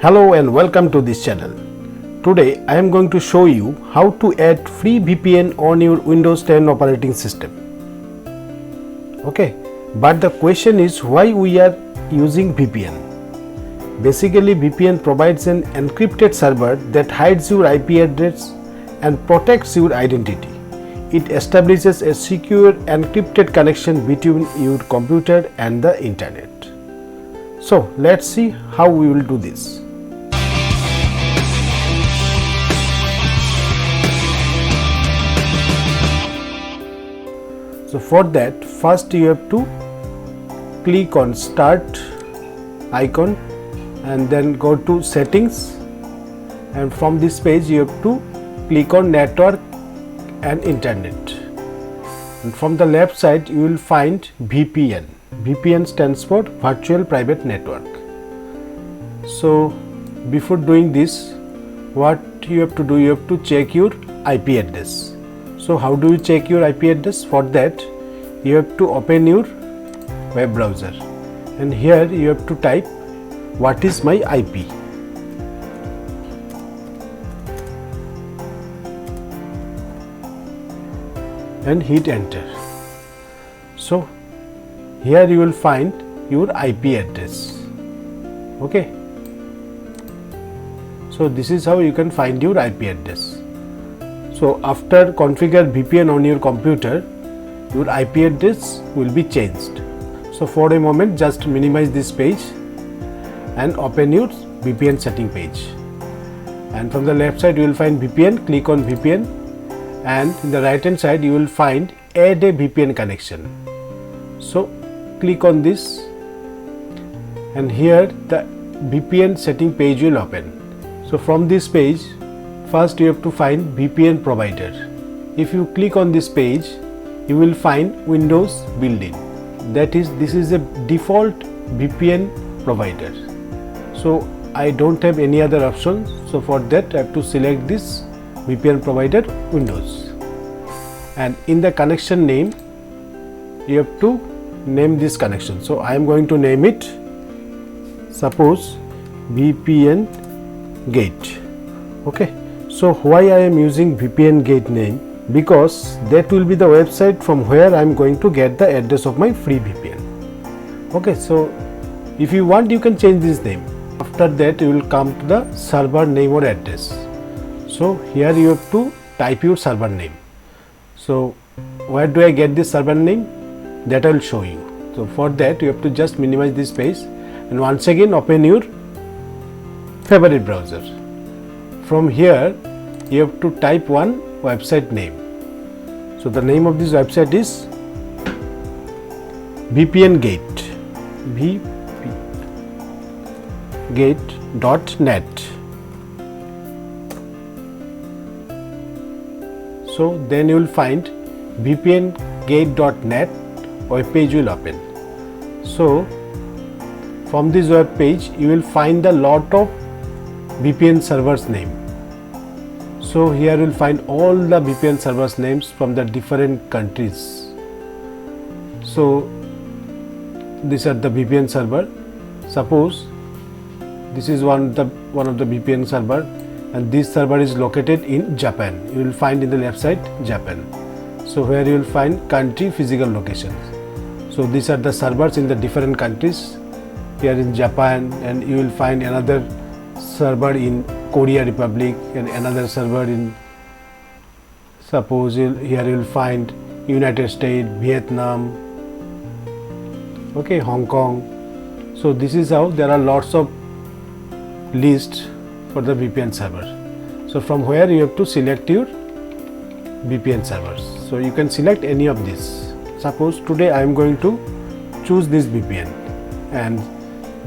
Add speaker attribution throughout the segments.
Speaker 1: Hello and welcome to this channel. Today I am going to show you how to add free VPN on your Windows 10 operating system. Okay, but the question is why we are using VPN. Basically, VPN provides an encrypted server that hides your IP address and protects your identity. It establishes a secure encrypted connection between your computer and the internet. So let's see how we will do this. So for that, first you have to click on Start icon and then go to Settings, and from this page you have to click on Network and Internet, and from the left side you will find VPN. VPN stands for Virtual Private Network. So before doing this, what you have to do, you have to check your IP address. So how do you check your IP address? For that you have to open your web browser, and here you have to type what is my IP. And hit enter. So here you will find your IP address. Okay. So this is how you can find your IP address. So after configure VPN on your computer, your IP address will be changed. So for a moment just minimize this page and open your VPN setting page, and from the left side you will find VPN. Click on VPN, and in the right hand side you will find add a VPN connection. So click on this, and here the VPN setting page will open. So from this page, first you have to find VPN provider. If you click on this page, you will find Windows built-in. That is, this is a default VPN provider. So I don't have any other option. So for that I have to select this VPN provider Windows, and in the connection name you have to name this connection. So I am going to name it, suppose, VPN Gate. Okay. So why I am using VPN Gate name? Because that will be the website from where I am going to get the address of my free VPN. Okay, so if you want you can change this name. After that you will come to the server name or address. So here you have to type your server name. So where do I get this server name? That I will show you. So for that you have to just minimize this page and once again open your favorite browser. From here you have to type one website name. So the name of this website is VPN Gate, vpngate.net. So then you will find vpngate.net web page will open. So from this web page you will find a lot of VPN servers name. So here you will find all the VPN servers names from the different countries. So these are the VPN server. Suppose this is one of the VPN server, and this server is located in Japan. You will find in the left side Japan. So where you will find country physical locations. So these are the servers in the different countries. Here in Japan, and you will find another server in Korea Republic and another server in, suppose here you will find United States, Vietnam, okay, Hong Kong. So this is how there are lots of lists for the VPN server. So from where you have to select your VPN servers. So you can select any of these. Suppose today I am going to choose this VPN, and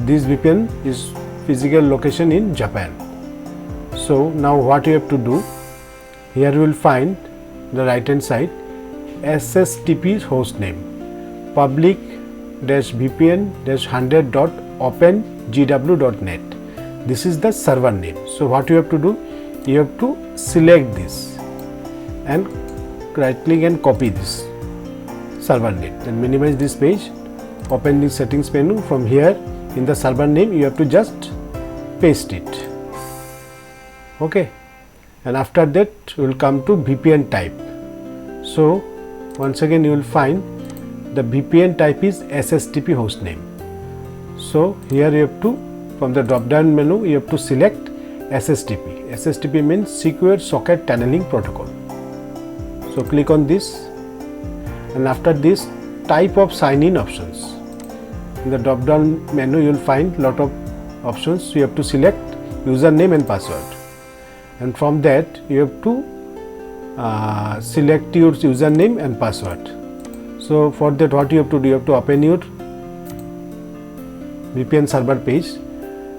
Speaker 1: this VPN is physical location in Japan. So now what you have to do, here you will find the right hand side SSTP host name, public-vpn-100.opengw.net. This is the server name. So what you have to do, you have to select this and right click and copy this server name, then minimize this page, open the settings menu. From here in the server name you have to just paste it. Okay, and after that we will come to VPN type. So once again you will find the VPN type is SSTP hostname. So here you have to, from the drop down menu you have to select SSTP. SSTP means Secure Socket Tunneling Protocol. So click on this, and after this, type of sign in options. In the drop down menu you will find lot of options. You have to select username and password, and from that you have to select your username and password. So for that what you have to do, you have to open your VPN server page,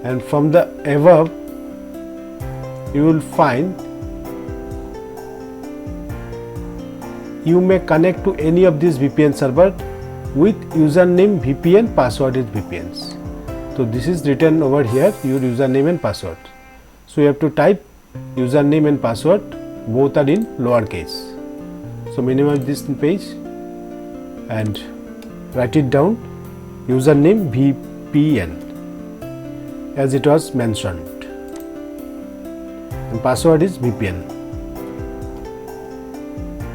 Speaker 1: and from the above you will find you may connect to any of these VPN server with username VPN, password is VPNs. So this is written over here, your username and password. So you have to type username and password, both are in lowercase. So minimize this page and write it down, username VPN as it was mentioned, and password is VPN.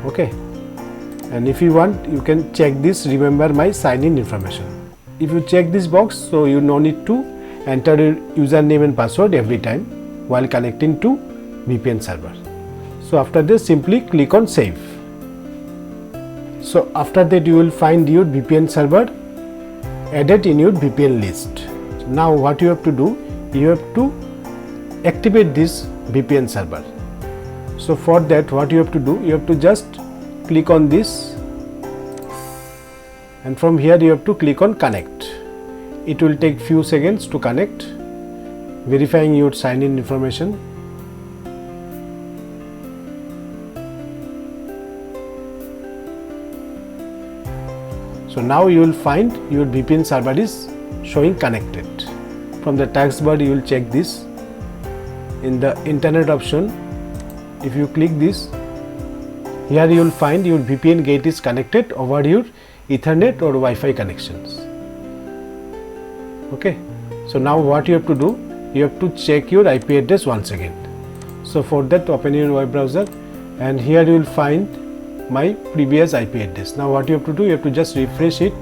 Speaker 1: Okay, and if you want you can check this, remember my sign in information. If you check this box, so you no need to enter your username and password every time while connecting to VPN server. So after this simply click on save. So after that you will find your VPN server added in your VPN list. Now what you have to do, you have to activate this VPN server. So for that what you have to do, you have to just click on this, and from here you have to click on connect. It will take few seconds to connect, verifying your sign in information. So now you will find your VPN server is showing connected. From the taskbar you will check this. In the internet option, if you click this, here you will find your VPN gate is connected over your Ethernet or Wi-Fi connections. Okay, so now what you have to do, you have to check your IP address once again. So for that open your web browser, and here you will find my previous IP address. Now what you have to do, you have to just refresh it,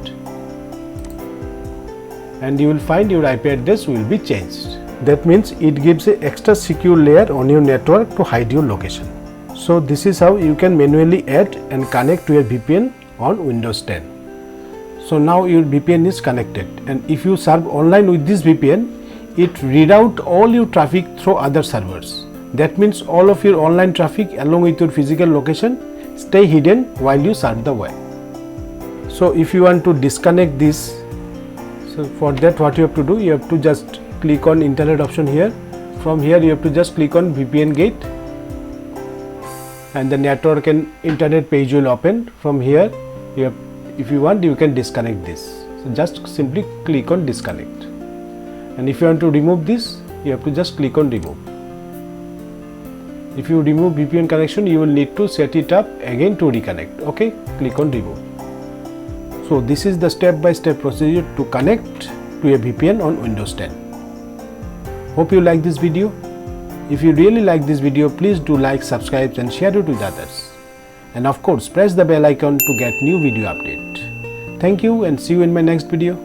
Speaker 1: and you will find your IP address will be changed. That means it gives a extra secure layer on your network to hide your location. So this is how you can manually add and connect to your VPN on Windows 10. So now your VPN is connected, and if you serve online with this VPN, it reroute all your traffic through other servers. That means all of your online traffic along with your physical location stay hidden while you surf the web. So if you want to disconnect this, so for that what you have to do, you have to just click on internet option here. From here you have to just click on VPN gate, and the network and internet page will open. From here you have, if you want you can disconnect this. So just simply click on disconnect, and if you want to remove this, you have to just click on remove. If you remove VPN connection, you will need to set it up again to reconnect. Okay, click on remove. So this is the step-by-step procedure to connect to a VPN on Windows 10. Hope you like this video. If you really like this video, please do like, subscribe and share it with others. And of course, press the bell icon to get new video update. Thank you and see you in my next video.